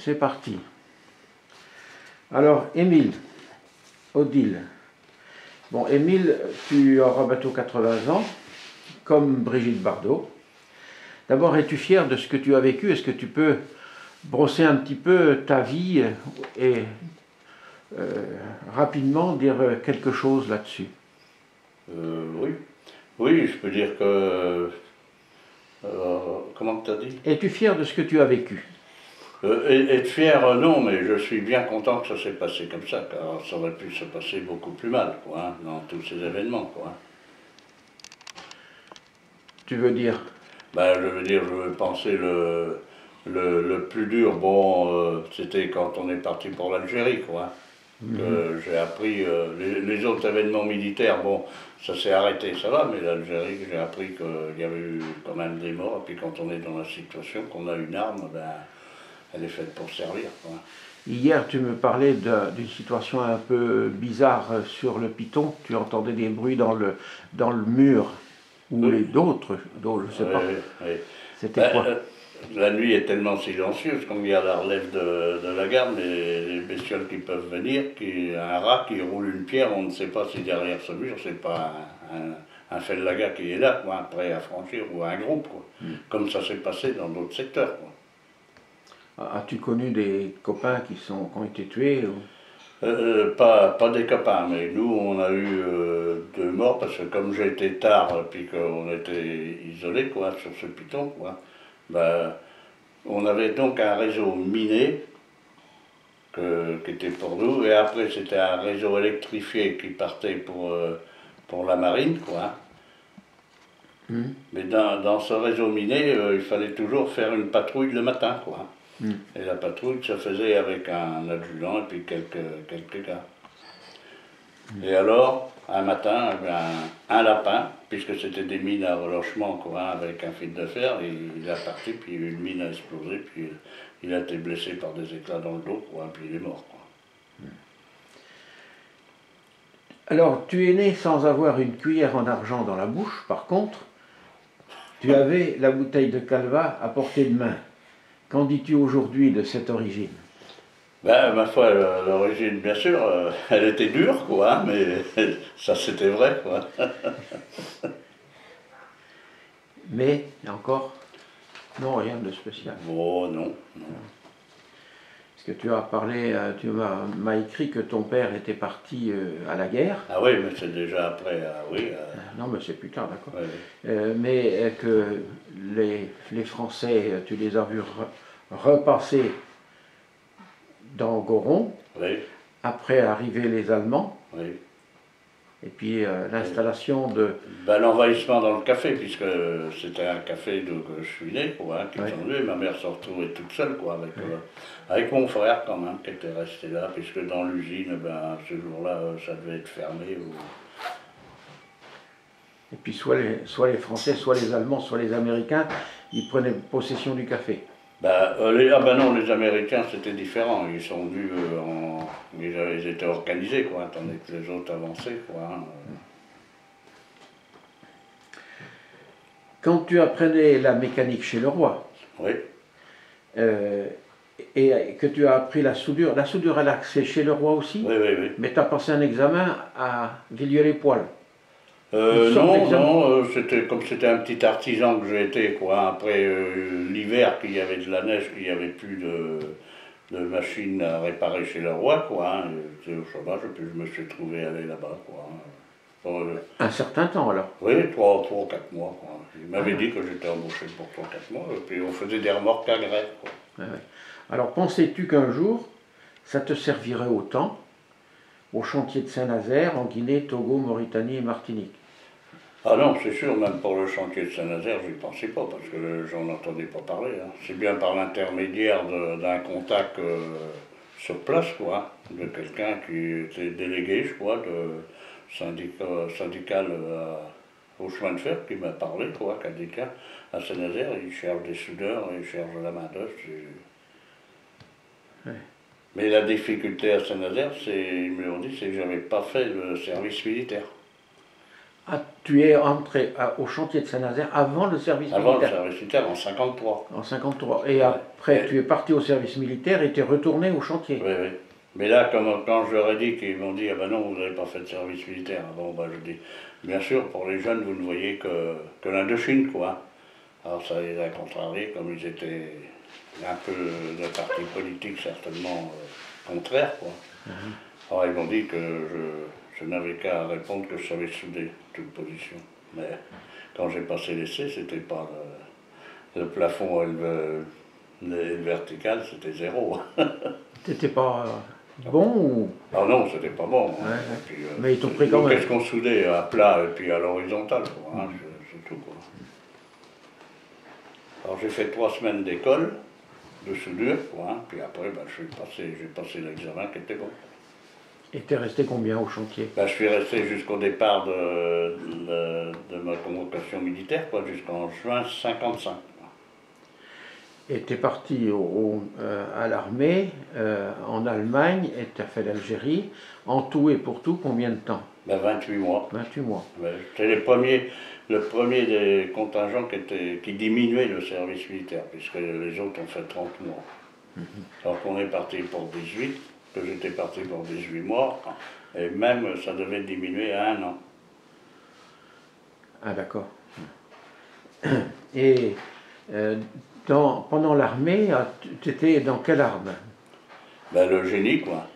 c'est parti. Alors, Émile, Odile. Bon, Émile, tu auras bientôt 80 ans, comme Brigitte Bardot. D'abord, es-tu fier de ce que tu as vécu? Est-ce que tu peux brosser un petit peu ta vie et rapidement dire quelque chose là-dessus? Oui. Oui, je peux dire que... comment tu as dit? Es-tu fier de ce que tu as vécu? Être fier, non, mais je suis bien content que ça s'est passé comme ça, car ça aurait pu se passer beaucoup plus mal, quoi, hein, dans tous ces événements, quoi. Tu veux dire? Ben, je veux dire, je veux penser le plus dur, bon, c'était quand on est parti pour l'Algérie, quoi. Que j'ai appris, les autres événements militaires, bon, ça s'est arrêté, ça va, mais l'Algérie, j'ai appris qu'il y avait eu quand même des morts, et puis quand on est dans la situation qu'on a une arme, ben, elle est faite pour servir, quoi. Hier, tu me parlais d'une situation un peu bizarre sur le Piton. Tu entendais des bruits dans le mur, ou Oui, d'autres, je sais oui, pas. oui. C'était Ben, quoi? la nuit est tellement silencieuse, quand il y a la relève de la garde, les bestioles qui peuvent venir, un rat qui roule une pierre, on ne sait pas si derrière ce mur, c'est pas un fellaga qui est là, quoi, prêt à franchir, ou un groupe, quoi. Comme ça s'est passé dans d'autres secteurs, quoi. As-tu connu des copains qui ont été tués ou... Pas des copains, mais nous on a eu 2 morts parce que comme j'ai été tard, puis qu'on était isolés quoi, sur ce piton, quoi, bah, on avait donc un réseau miné qui était pour nous, et après c'était un réseau électrifié qui partait pour la marine, quoi. Hmm. Mais dans ce réseau miné, il fallait toujours faire une patrouille le matin, quoi. Hmm. Et la patrouille se faisait avec un adjudant et puis quelques gars. Et alors, un matin, eh bien, un lapin, puisque c'était des mines à relâchement, quoi, avec un fil de fer, il est parti, puis une mine a explosé, puis il a été blessé par des éclats dans le dos, quoi, puis il est mort, quoi. Alors, tu es né sans avoir une cuillère en argent dans la bouche. Par contre, tu avais la bouteille de Calva à portée de main. Qu'en dis-tu aujourd'hui de cette origine? Ben, ma foi, l'origine, bien sûr, elle était dure, quoi, hein, mais ça c'était vrai, quoi. Mais, encore, non, rien de spécial. Bon, non, non. Parce que tu as parlé, tu m'as écrit que ton père était parti à la guerre. Ah oui, mais c'est déjà après, ah oui. Non, mais c'est plus tard, d'accord. Ouais, Mais que les Français, tu les as vus repasser dans Goron, oui, après arriver les Allemands, oui. et puis l'installation de... Ben, l'envahissement dans le café, puisque c'était un café d'où je suis né, quoi, hein, qui Ouais. sont venus, ma mère se retrouvait toute seule, quoi, avec mon frère quand même, qui était resté là, puisque dans l'usine, ben, ce jour-là, ça devait être fermé. Et puis soit les Français, soit les Allemands, soit les Américains, ils prenaient possession du café. Ben, ah ben non, les Américains, c'était différent, ils sont venus ils étaient organisés, quoi, tandis que les autres avançaient, quoi, hein. Quand tu apprenais la mécanique chez le roi, Oui, et que tu as appris la soudure elle a c'est chez le roi aussi, oui, oui, oui. mais tu as passé un examen à Villiers-les-Poêles. Une sorte Non, d'examen. non, c'était comme c'était un petit artisan que j'étais, quoi. Après l'hiver, qu'il y avait de la neige, qu'il n'y avait plus de machines à réparer chez le roi, quoi, hein. J'étais au chômage, et puis je me suis trouvé aller là-bas, quoi, hein. Bon, Un certain temps alors. oui, 3 ou 4 mois, quoi. Il m'avait dit que j'étais embauché pour 3 ou 4 mois, et puis on faisait des remorques à grève, quoi. Ouais, ouais. Alors pensais-tu qu'un jour, ça te servirait autant au chantier de Saint-Nazaire, en Guinée, Togo, Mauritanie et Martinique? Ah non, c'est sûr, même pour le chantier de Saint-Nazaire, je n'y pensais pas, parce que j'en entendais pas parler, hein. C'est bien par l'intermédiaire d'un contact sur place, quoi, de quelqu'un qui était délégué, je crois, de syndical au chemin de fer, qui m'a parlé, quoi, qu'a dit tiens, à Saint-Nazaire, ils cherchent des soudeurs, ils cherchent de la main-d'œuvre. Ouais. Mais la difficulté à Saint-Nazaire, ils me l'ont dit, c'est que j'avais pas fait le service militaire. Ah, tu es entré au chantier de Saint-Nazaire avant le service Avant le militaire. service militaire, en 53. En 53. Et après, tu es parti au service militaire et tu es retourné au chantier. Oui, oui. Mais là, quand je leur ai dit qu'ils m'ont dit, ah ben non, vous n'avez pas fait de service militaire. Bon, ben je dis, bien sûr, pour les jeunes, vous ne voyez que l'Indochine, quoi. Alors ça les a contrariés, comme ils étaient un peu de parti politique certainement contraire, quoi. Alors ils m'ont dit que je n'avais qu'à répondre que je savais souder toute position. Mais quand j'ai passé l'essai, c'était pas le plafond et le vertical, c'était 0. T'étais pas bon ou... Ah non, c'était pas bon. Ouais, Hein. ouais. Puis, Mais ils t'ont pris quand même. Qu'est-ce qu'on soudait à plat et puis à l'horizontale, quoi. Hein, c'est tout, quoi. Alors j'ai fait 3 semaines d'école de soudure, quoi, hein, puis après ben, j'ai passé l'examen qui était bon. Et t'es resté combien au chantier? Ben, je suis resté jusqu'au départ de ma convocation militaire, quoi, jusqu'en juin 55. Et t'es parti à l'armée en Allemagne et t'as fait l'Algérie. En tout et pour tout, combien de temps? Ben, 28 mois. 28 mois. Ben, c'était le premier des contingents qui diminuait le service militaire, puisque les autres ont fait 30 mois. Alors qu'on est parti pour 18, que j'étais parti pour 18 mois, et même ça devait diminuer à 1 an. Ah d'accord. Et pendant l'armée, tu étais dans quelle arme? Ben, le génie, quoi.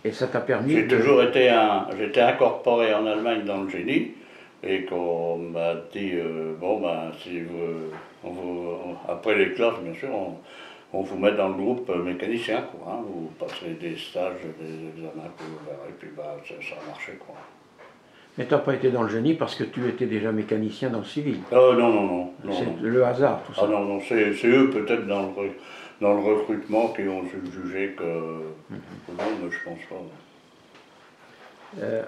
Et ça t'a permis J'ai toujours j'étais incorporé en Allemagne dans le génie, et qu'on m'a dit, bon ben, si après les classes, bien sûr, on vous met dans le groupe mécanicien, quoi. Hein, vous passerez des stages, des examens que vous verrez, et puis ben, ça a marché, quoi. Mais tu n'as pas été dans le génie parce que tu étais déjà mécanicien dans le civil. Non, non. C'est le hasard, tout ça. Ah non, c'est eux peut-être dans le recrutement qui ont jugé que... Non, mais je pense pas.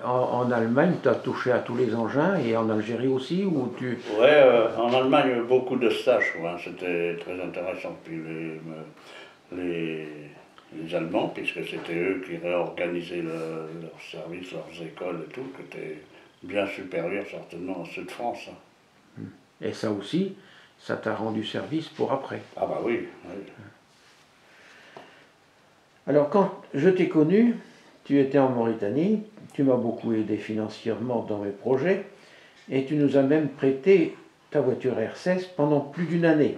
En Allemagne, tu as touché à tous les engins et en Algérie aussi ou tu... Ouais, en Allemagne, beaucoup de stages, quoi, hein, c'était très intéressant. Puis les Allemands, puisque c'était eux qui réorganisaient leurs services, leurs écoles et tout, qui étaient bien supérieurs certainement à ceux de France. Hein. Et ça aussi, ça t'a rendu service pour après. Ah bah oui, oui. Alors quand je t'ai connu, tu étais en Mauritanie, tu m'as beaucoup aidé financièrement dans mes projets et tu nous as même prêté ta voiture R16 pendant plus d'une année.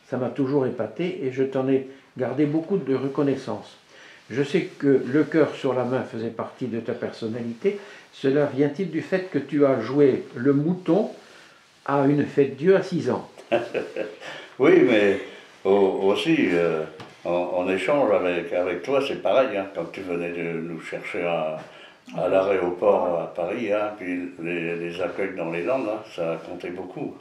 Ça m'a toujours épaté et je t'en ai gardé beaucoup de reconnaissance. Je sais que le cœur sur la main faisait partie de ta personnalité. Cela vient-il du fait que tu as joué le mouton à une fête Dieu à 6 ans? Oui, mais aussi, en échange avec toi, c'est pareil, hein, quand tu venais de nous chercher à l'aéroport à Paris, hein, puis les accueils dans les Landes, hein, ça a compté beaucoup.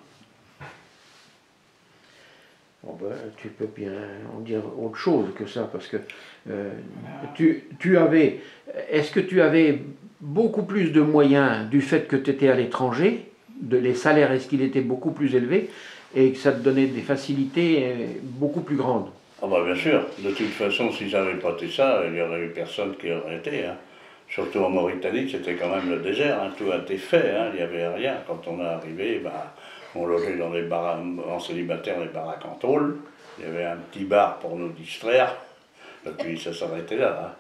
Bon ben, tu peux bien en dire autre chose que ça, parce que tu avais... Est-ce que tu avais beaucoup plus de moyens du fait que tu étais à l'étranger? Les salaires, est-ce qu'ils étaient beaucoup plus élevés et que ça te donnait des facilités beaucoup plus grandes? Ah bah bien sûr, de toute façon, si ça n'avait pas été ça, il n'y aurait eu personne qui aurait été. Hein. Surtout en Mauritanie, c'était quand même le désert, hein, tout a été fait, hein, il n'y avait rien. Quand on est arrivé, bah, on logeait dans des baraques, en célibataire, des baraques en tôle. Il y avait un petit bar pour nous distraire, et puis ça s'arrêtait là. Hein.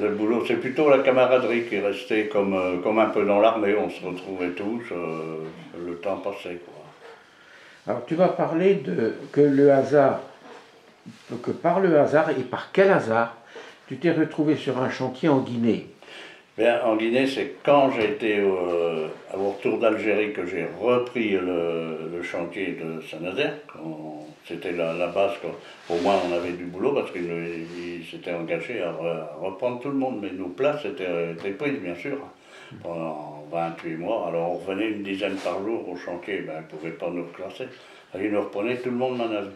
Le boulot, c'est plutôt la camaraderie qui restait comme un peu dans l'armée, on se retrouvait tous, le temps passait, quoi. Alors tu m'as parlé que par le hasard, et par quel hasard, tu t'es retrouvé sur un chantier en Guinée. Bien, en Guinée, c'est quand j'ai été au retour d'Algérie que j'ai repris le chantier de Saint-Nazaire. C'était la base, au moins on avait du boulot parce qu'ils s'étaient engagés à reprendre tout le monde. Mais nos places étaient prises, bien sûr, pendant 28 mois. Alors on revenait une dizaine par jour au chantier, ben, ils ne pouvaient pas nous reclasser. Ils nous reprenaient tout le monde manœuvre.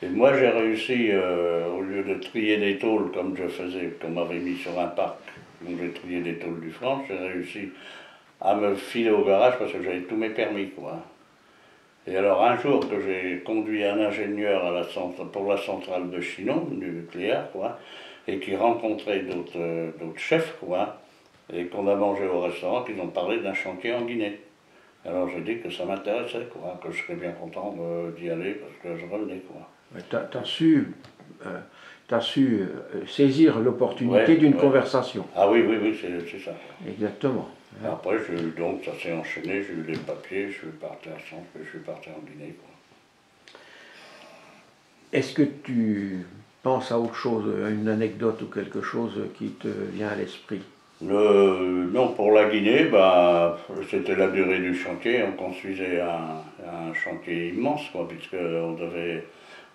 Et moi j'ai réussi, au lieu de trier des tôles comme je faisais, qu'on m'avait mis sur un parc, donc j'ai trié des tôles du France, j'ai réussi à me filer au garage parce que j'avais tous mes permis, quoi. Et alors un jour que j'ai conduit un ingénieur pour la centrale de Chinon, du nucléaire, quoi, et qui rencontrait d'autres chefs, quoi, et qu'on a mangé au restaurant, qu'ils ont parlé d'un chantier en Guinée. Alors j'ai dit que ça m'intéressait, quoi, que je serais bien content d'y aller parce que je revenais, quoi. Ouais, t'as su saisir l'opportunité Ouais, d'une ouais. conversation. Ah oui, oui, oui, c'est ça. Exactement. Après, donc ça s'est enchaîné, j'ai eu les papiers, je suis parti à Sens, puis je suis parti en Guinée, quoi. Est-ce que tu penses à autre chose, à une anecdote ou quelque chose qui te vient à l'esprit? Non, pour la Guinée, bah, c'était la durée du chantier. On construisait un chantier immense, quoi,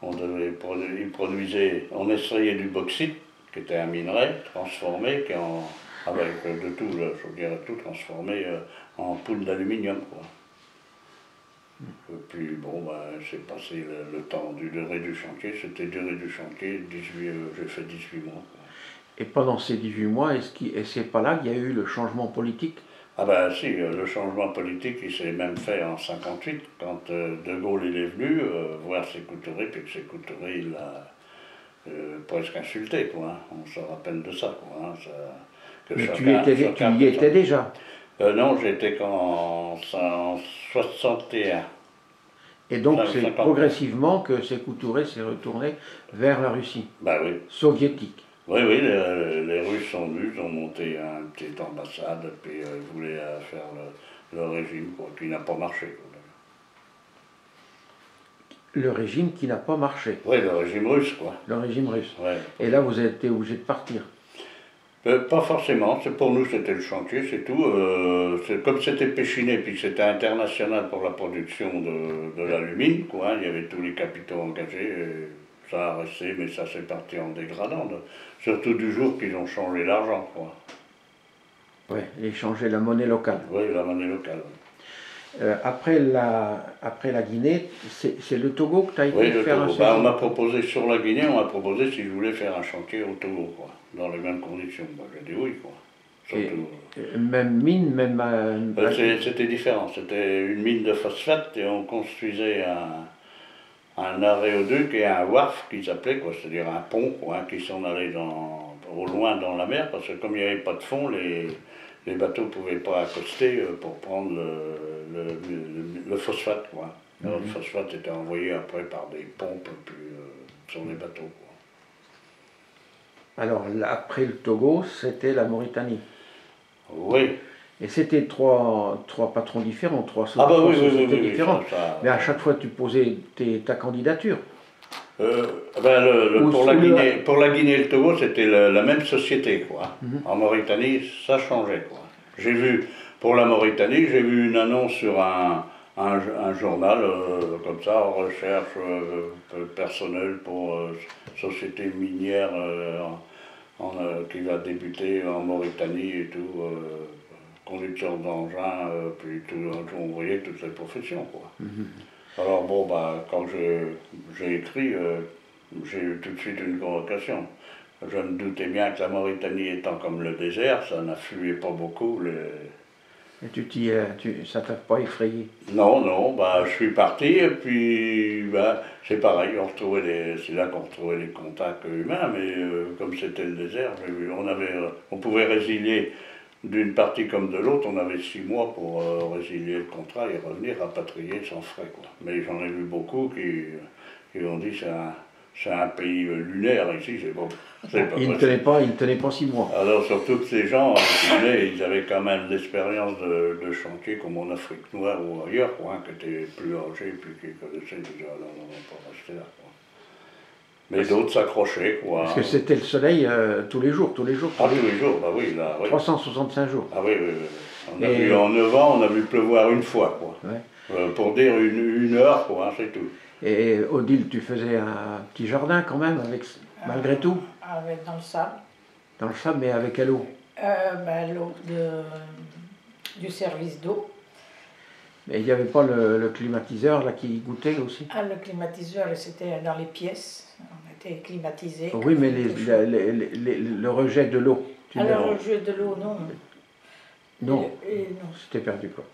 ils produisaient, on extrayait du bauxite, qui était un minerai transformé, avec de tout, je dirais tout transformé en poudre d'aluminium, quoi. Et puis bon, bah, c'est passé le temps du durée du chantier, c'était durée du chantier, j'ai fait 18 mois, quoi. Et pendant ces 18 mois, et c'est pas là qu'il y a eu le changement politique? Ah ben si, le changement politique il s'est même fait en 58 quand De Gaulle il est venu voir Sékou Touré, puis que Sékou Touré il l'a presque insulté, quoi, hein. On se rappelle de ça, quoi, hein, que Mais tu chacun y fait ça. étais déjà. Non, j'étais qu'en 61. Et donc c'est 50. progressivement que Sékou Touré s'est retourné vers la Russie Ben oui. soviétique. Oui, oui, les Russes sont venus, ils ont monté une petite ambassade, puis ils voulaient faire le régime, quoi, qui n'a pas marché, quoi. Le régime qui n'a pas marché, Oui, le régime russe, quoi. le régime russe. Ouais. Et là, vous avez été obligé de partir. Pas forcément, pour nous c'était le chantier, c'est tout. Comme c'était Péchiné, puis que c'était international pour la production de l'alumine, quoi, hein, il y avait tous les capitaux engagés, et ça a resté, mais ça s'est parti en dégradant. Surtout du jour qu'ils ont changé l'argent, quoi. Oui, et changer la monnaie locale. Oui, la monnaie locale. Après la Guinée, c'est le Togo que tu as été Oui, le faire Togo. un Ben, on séjour? m'a proposé, sur la Guinée, on m'a proposé si je voulais faire un chantier au Togo, quoi, dans les mêmes conditions. Ben, j'ai dit oui, quoi. Surtout. Même mine, même... C'était différent, c'était une mine de phosphate et on construisait un aréoduc et un wharf qu'ils appelaient, quoi, c'est-à-dire un pont, quoi, hein, qui s'en allait au loin dans la mer, parce que comme il n'y avait pas de fond, les bateaux ne pouvaient pas accoster pour prendre le phosphate, quoi. Alors, le phosphate était envoyé après par des pompes puis, sur les bateaux, quoi. Alors, après le Togo, c'était la Mauritanie. Oui. Et c'était trois patrons différents, trois Ah bah oui, sociétés oui, différentes. ça, Mais à chaque fois, tu posais ta candidature. Ben pour la Guinée et le Togo, c'était la même société, quoi. En Mauritanie, ça changeait, quoi. J'ai vu, pour la Mauritanie, j'ai vu une annonce sur un journal, comme ça, en recherche personnelle pour société minière qui va débuter en Mauritanie et tout, conducteur d'engin, puis tout, on voyait toutes les professions, quoi. Alors bon, bah, quand j'ai écrit, j'ai eu tout de suite une convocation. Je me doutais bien que la Mauritanie étant comme le désert, ça n'affluait pas beaucoup. Et ça t'a pas effrayé? Non, non, bah, je suis parti et puis bah, c'est pareil, c'est là qu'on retrouvait les contacts humains, mais comme c'était le désert, on pouvait résilier d'une partie comme de l'autre, on avait 6 mois pour résilier le contrat et revenir rapatrier sans frais, quoi. Mais j'en ai vu beaucoup qui ont dit c'est un pays lunaire ici, c'est pas Il ne tenait pas 6 mois. Alors surtout que ces gens, ils avaient quand même l'expérience de chantier comme en Afrique noire ou ailleurs, quoi, hein, qui étaient plus âgés puis qui connaissaient déjà, alors on va pas rester là, quoi. Mais d'autres s'accrochaient, quoi. Parce que c'était le soleil tous les jours, tous les jours. Ah, tous les jours, bah oui, là, oui. 365 jours. Ah oui, oui, oui. En 9 ans, on a vu pleuvoir une fois, quoi. Ouais. Pour dire une heure, quoi, hein, c'est tout. Et Odile, tu faisais un petit jardin quand même, malgré tout? Dans le sable. Dans le sable, mais avec quelle eau? L'eau du service d'eau. Mais il n'y avait pas le climatiseur là qui goûtait aussi? Ah, le climatiseur, c'était dans les pièces. On était climatisés. Oui, mais le rejet de l'eau. Alors, le rejet de l'eau, non. Non, non. C'était perdu, quoi.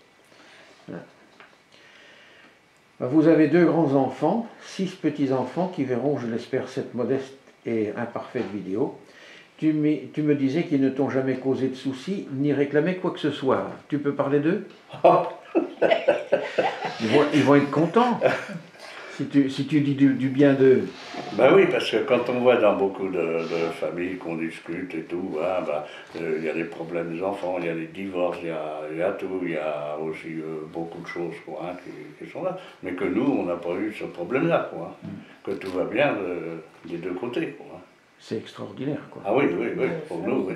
Vous avez 2 grands-enfants, 6 petits-enfants qui verront, je l'espère, cette modeste et imparfaite vidéo. tu me disais qu'ils ne t'ont jamais causé de soucis, ni réclamé quoi que ce soit. Tu peux parler d'eux? Ils vont être contents si tu dis du bien d'eux. Ben oui, parce que quand on voit dans beaucoup de familles qu'on discute et tout, hein, il y a des problèmes des enfants, il y a des divorces, il y a tout, il y a aussi beaucoup de choses quoi, hein, qui sont là. Mais que nous, on n'a pas eu ce problème-là, quoi. Que tout va bien des deux côtés, quoi. C'est extraordinaire, quoi. Ah oui, pour nous, oui.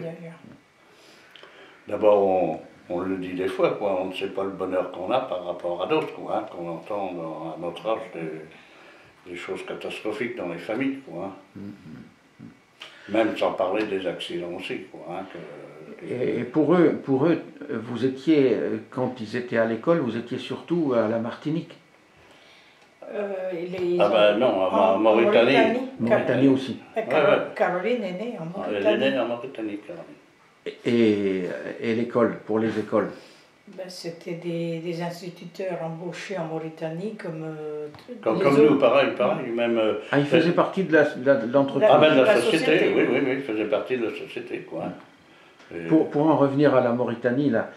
D'abord, on le dit des fois, quoi, on ne sait pas le bonheur qu'on a par rapport à d'autres, quoi, hein, qu'on entend à notre âge des choses catastrophiques dans les familles, quoi. Hein. Même sans parler des accidents aussi, quoi. Hein, et pour eux, vous étiez, quand ils étaient à l'école, vous étiez surtout à la Martinique. Non, en Mauritanie. Mauritanie aussi. Caroline est née en Mauritanie. Elle est née en Mauritanie, Caroline. Et l'école, pour les écoles? C'était des instituteurs embauchés en Mauritanie comme nous, pareil, même... ils faisaient partie de l'entreprise. De la société, oui, ils faisaient partie de la société, quoi. Pour en revenir à la Mauritanie, là,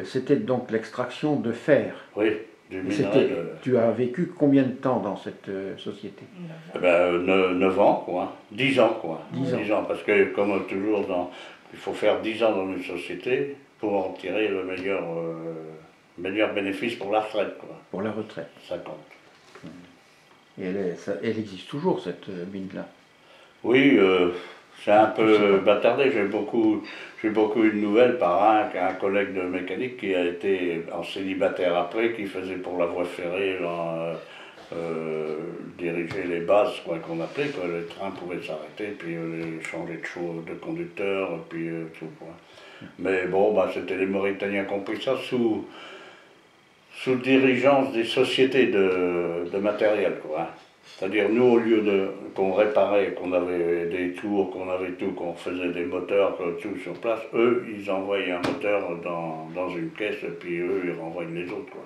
c'était donc l'extraction de fer. Oui, du minerai. Tu as vécu combien de temps dans cette société? 9 ans, quoi. 10 ans, quoi. 10 ans. Parce que, comme toujours, il faut faire 10 ans dans une société pour en tirer le meilleur bénéfice pour la retraite, quoi. Pour la retraite. Ça compte. Et elle existe toujours, cette mine-là? Oui, c'est un peu bâtardé. J'ai beaucoup eu de nouvelles par un collègue de mécanique qui a été en célibataire après, qui faisait pour la voie ferrée, diriger les bases, quoi, qu'on appelait, que les trains pouvaient s'arrêter, puis changer de conducteur, puis tout, quoi. Mais bon, c'était les Mauritaniens qui ont pris ça sous dirigeance des sociétés de matériel, quoi. C'est-à-dire, nous, au lieu qu'on réparait, qu'on avait des tours, qu'on avait tout, qu'on faisait des moteurs, tout sur place, eux, ils envoyaient un moteur dans une caisse, et puis eux, ils renvoient les autres, quoi.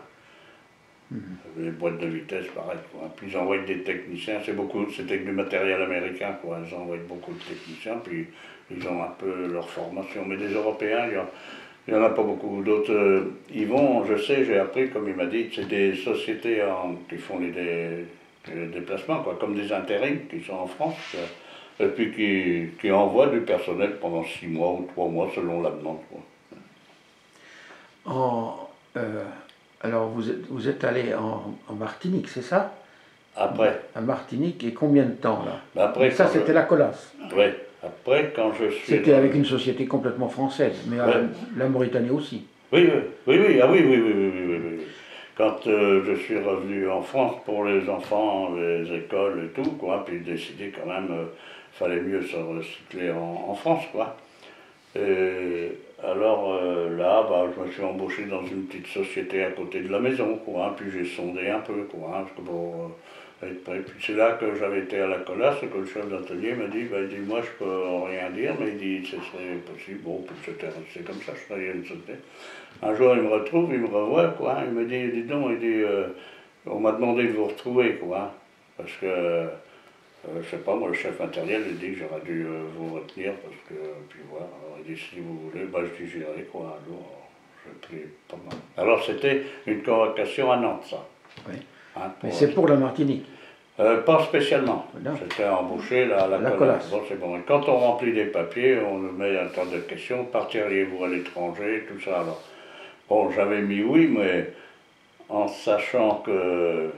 Les boîtes de vitesse, pareil, quoi. Puis ils envoient des techniciens, c'était du matériel américain, quoi. Ils envoient beaucoup de techniciens, puis ils ont un peu leur formation. Mais des Européens, il n'y en a pas beaucoup. D'autres, ils vont, je sais, j'ai appris, comme il m'a dit, c'est des sociétés qui font les déplacements, quoi, comme des intérims qui sont en France, et puis qui envoient du personnel pendant 6 mois ou 3 mois selon la demande, quoi. Alors vous êtes allé en Martinique, c'est ça? Après. À Martinique, et combien de temps là? Après, ça c'était la Colasse. Oui. Après, quand je suis... C'était avec une société complètement française, mais la Mauritanie aussi. Oui. Quand je suis revenu en France pour les enfants, les écoles et tout, quoi, puis décidé quand même, fallait mieux se recycler en France, quoi. Et alors là, je me suis embauché dans une petite société à côté de la maison, quoi, puis j'ai sondé un peu, quoi, pour être prêt. Puis c'est là que j'avais été à la Colasse, que le chef d'atelier m'a dit, il dit, moi je peux rien dire, mais il dit, ce serait possible. Bon, puis c'était resté comme ça, je travaillais une société. Un jour, il me retrouve, il me revoit, quoi, il me dit, dis donc, il dit, on m'a demandé de vous retrouver, quoi, parce que, je sais pas, moi, le chef matériel, il dit que j'aurais dû vous retenir, parce que, puis voilà, alors il dit, si vous voulez, je dis, j'irai, quoi, un jour, j'ai pris pas mal. Alors, c'était une convocation à Nantes, ça. Oui. Hein, mais c'est pour la Martinique? Pas spécialement. J'étais embauché à la Colasse. Bon, c'est bon. Et quand on remplit des papiers, on nous met un tas de questions. Partiriez-vous à l'étranger, tout ça. Alors, bon, j'avais mis oui, mais en sachant que,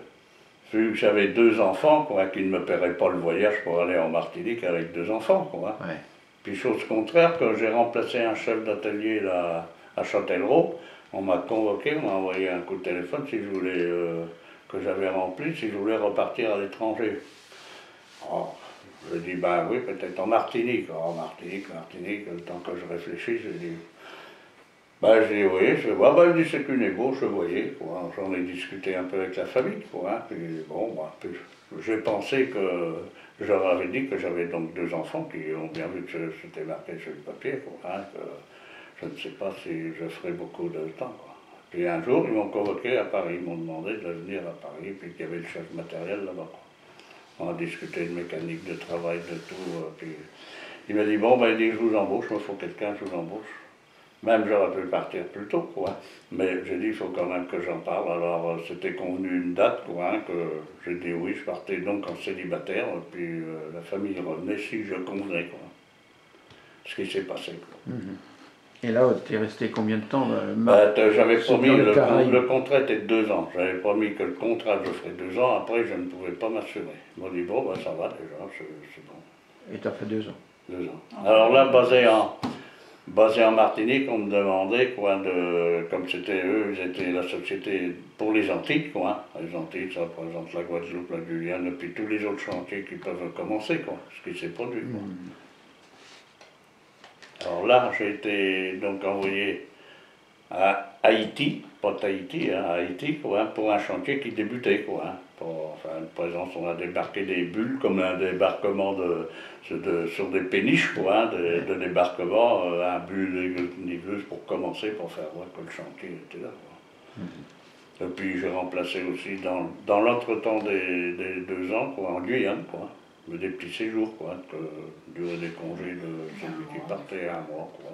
vu que j'avais 2 enfants, quoi, qui ne me paieraient pas le voyage pour aller en Martinique avec 2 enfants, quoi. Ouais. Puis chose contraire, quand j'ai remplacé un chef d'atelier là à Châtellerault, on m'a convoqué, on m'a envoyé un coup de téléphone si je voulais que j'avais rempli, si je voulais repartir à l'étranger. Alors, je dis, oui, peut-être en Martinique. Alors, Martinique, le temps que je réfléchisse, je dis, je dis, oui, je vois, il me dit, c'est qu'une ébauche, je voyais, quoi. J'en ai discuté un peu avec la famille, quoi, hein. Puis bon, puis j'ai pensé que, je leur avais dit que j'avais donc 2 enfants qui ont bien vu que c'était marqué sur le papier, quoi, hein, que je ne sais pas si je ferai beaucoup de temps, quoi. Puis un jour, ils m'ont convoqué à Paris, ils m'ont demandé de venir à Paris, puis qu'il y avait le chef matériel là-bas. On a discuté de mécanique, de travail, de tout, puis Il m'a dit, bon, ben, il dit, je vous embauche, il me faut quelqu'un, je vous embauche. Même j'aurais pu partir plus tôt, quoi. Mais j'ai dit, il faut quand même que j'en parle. Alors, c'était convenu une date, quoi, hein, que j'ai dit oui, je partais donc en célibataire, et puis la famille revenait si je convenais, quoi. Ce qui s'est passé, quoi. Et là, tu es resté combien de temps j'avais promis, le contrat était de 2 ans. J'avais promis que le contrat, je ferais 2 ans, après je ne pouvais pas m'assurer. Ils m'ont dit, bon, ben, ça va déjà, c'est bon. Et tu as fait 2 ans. 2 ans. Alors là, basé en Martinique, on me demandait, quoi, comme c'était eux, ils étaient la société pour les Antilles, quoi. Les Antilles, ça représente la Guadeloupe, la Guyane, et puis tous les autres chantiers qui peuvent commencer, quoi, ce qui s'est produit, quoi. Alors là, j'ai été donc envoyé à Haïti, pas Tahiti, hein, à Haïti, quoi, pour un chantier qui débutait, quoi. Enfin, une présence, on a débarqué des bulles comme un débarquement sur des péniches, quoi, de débarquement, un bulle niveleuse pour commencer, pour faire voir que le chantier était là, quoi. Et puis j'ai remplacé aussi dans l'entretemps des 2 ans, quoi, en Guyane, quoi. Des petits séjours, quoi, durée des congés de celui qui partait 1 mois, quoi.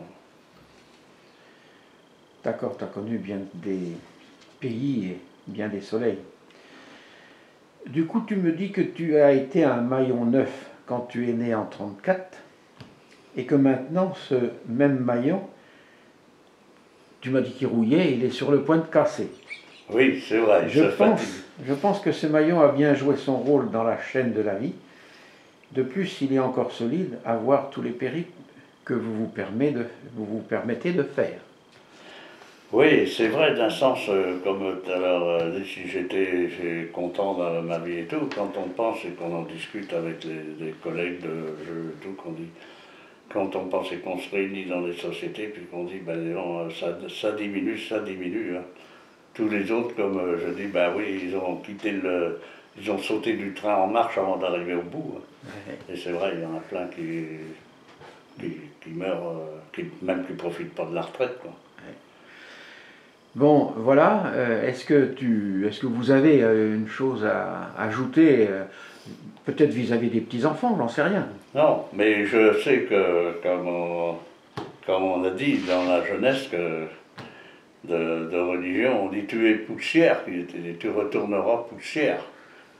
D'accord, tu as connu bien des pays et bien des soleils. Du coup, tu me dis que tu as été un maillon neuf quand tu es né en 1934 et que maintenant, ce même maillon, tu m'as dit qu'il rouillait, il est sur le point de casser. Oui, c'est vrai. Je pense que ce maillon a bien joué son rôle dans la chaîne de la vie. De plus, il est encore solide à voir tous les périples que vous vous permettez de faire. Oui, c'est vrai, d'un sens, comme tout à l'heure, si j'étais content dans ma vie et tout, quand on pense et qu'on en discute avec les collègues de jeu et tout, quand on pense et qu'on se réunit dans des sociétés, puis qu'on dit, ben non, ça diminue, hein. Tous les autres, comme je dis, ben oui, ils ont sauté du train en marche avant d'arriver au bout, hein. Et c'est vrai, il y en a plein qui meurent, même qui ne profitent pas de la retraite, quoi. Bon, voilà. Est-ce que vous avez une chose à ajouter, peut-être vis-à-vis des petits-enfants, j'en sais rien. Non, mais je sais que, comme on a dit dans la jeunesse de religion, on dit tu es poussière, tu retourneras poussière.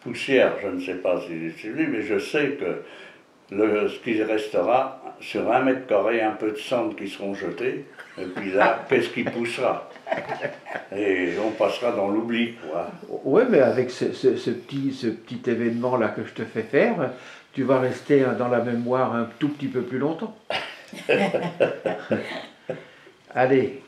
Poussière, je ne sais pas si c'est lui, mais je sais que ce qui restera, sur 1 mètre carré, un peu de cendres qui seront jetées, et puis là, qu'est-ce qui poussera? Et on passera dans l'oubli, quoi. Oui, mais avec ce petit événement-là que je te fais faire, tu vas rester dans la mémoire un tout petit peu plus longtemps. Allez.